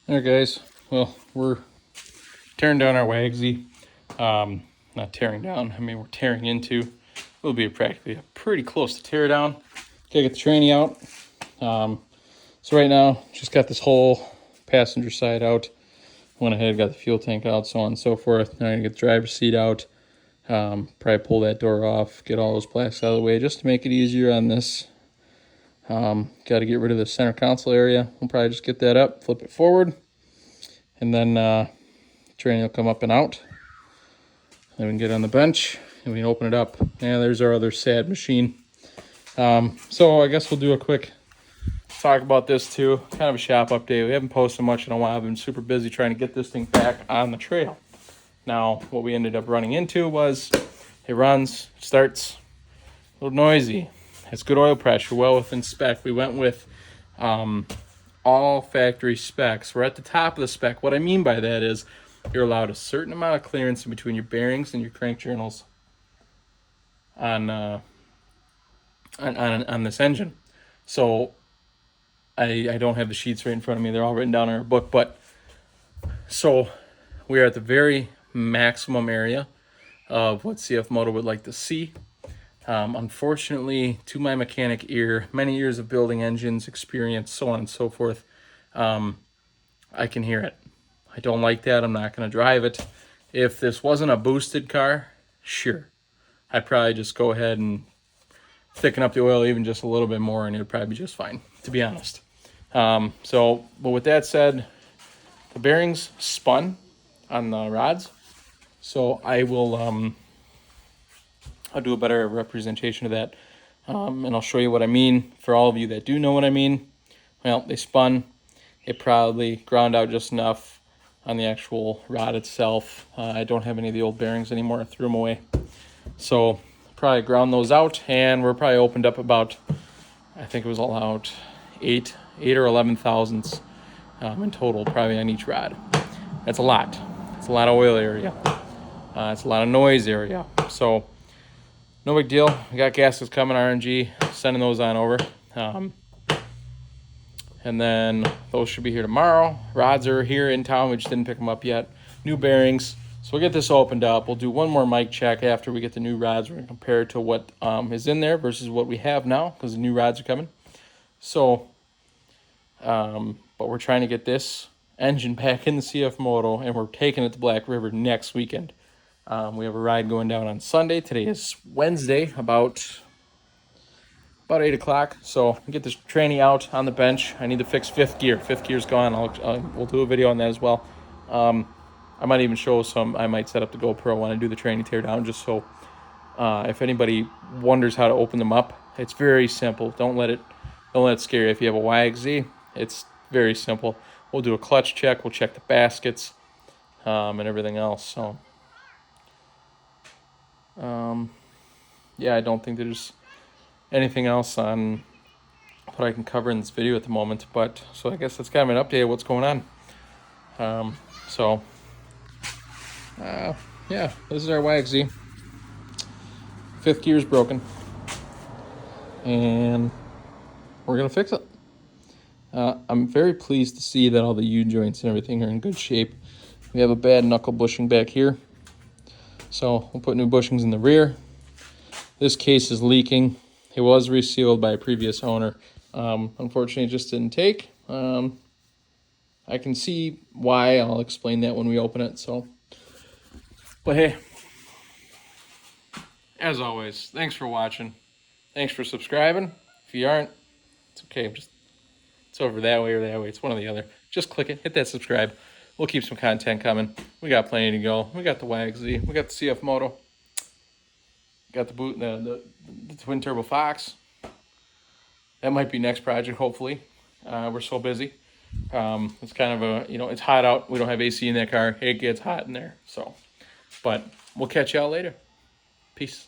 All right, guys. Well, we're tearing down our Wagsy. Not tearing down. I mean, we're tearing into. It'll be practically pretty close to tear down. Gotta get the tranny out. So right now, just got this whole passenger side out. Went ahead, got the fuel tank out, so on and so forth. Now I'm gonna get the driver's seat out. Probably pull that door off, get all those plaques out of the way, just to make it easier on this. Got to get rid of the center console area. We'll probably just get that up, flip it forward, and then tranny will come up and out. Then we can get on the bench and we can open it up. Yeah, there's our other sad machine. So I guess we'll do a quick talk about this too. Kind of a shop update. We haven't posted much in a while. I've been super busy trying to get this thing back on the trail. Now, what we ended up running into was it runs, starts a little noisy. Has good oil pressure, well within spec. We went with all factory specs. We're at the top of the spec. What I mean by that is you're allowed a certain amount of clearance in between your bearings and your crank journals on this engine. So I don't have the sheets right in front of me. They're all written down in our book. But so we are at the very maximum area of what CF Moto would like to see. Unfortunately, to my mechanic ear, many years of building engines, experience, so on and so forth, I can hear it. I don't like that. I'm not going to drive it. If this wasn't a boosted car, sure. I'd probably just go ahead and thicken up the oil even just a little bit more and it would probably be just fine, to be honest. But with that said, the bearings spun on the rods. So I will, I'll do a better representation of that. And I'll show you what I mean. For all of you that do know what I mean, well, they spun. It probably ground out just enough on the actual rod itself. I don't have any of the old bearings anymore. I threw them away. So probably ground those out, and we're probably opened up about, I think it was allowed 8 or 11 thousandths in total, probably on each rod. That's a lot. It's a lot of oil area. It's a lot of noise area. So no big deal. We got gaskets coming, RNG, sending those on over. And then those should be here tomorrow. Rods are here in town. We just didn't pick them up yet. New bearings. So we'll get this opened up. We'll do one more mic check after we get the new rods. We're going to compare it to what is in there versus what we have now because the new rods are coming. So, but we're trying to get this engine back in the CF Moto, and we're taking it to Black River next weekend. We have a ride going down on Sunday. Today is Wednesday, about 8 o'clock. So get this tranny out on the bench. I need to fix fifth gear. Fifth gear's gone. We'll do a video on that as well. I might even show some. I might set up the GoPro when I do the tranny tear down, just so if anybody wonders how to open them up, it's very simple. Don't let it scare you. If you have a YXZ, it's very simple. We'll do a clutch check. We'll check the baskets and everything else. So yeah, I don't think there's anything else on what I can cover in this video at the moment, but so I guess that's kind of an update of what's going on. Yeah, this is our YXZ. Fifth gear's broken, and we're gonna fix it. I'm very pleased to see that all the U-joints and everything are in good shape. We have a bad knuckle bushing back here, so we'll put new bushings in the rear. This case is leaking. It was resealed by a previous owner. Unfortunately, it just didn't take. I can see why. I'll explain that when we open it. So, but hey, as always, thanks for watching. Thanks for subscribing. If you aren't, it's okay. It's over that way or that way. It's one or the other. Just click it. Hit that subscribe. We'll keep some content coming. We got plenty to go. We got the YXZ. We got the CF Moto. Got the boot, the twin turbo Fox. That might be next project, hopefully. We're so busy. It's kind of it's hot out. We don't have AC in that car. It gets hot in there. So, but we'll catch y'all later. Peace.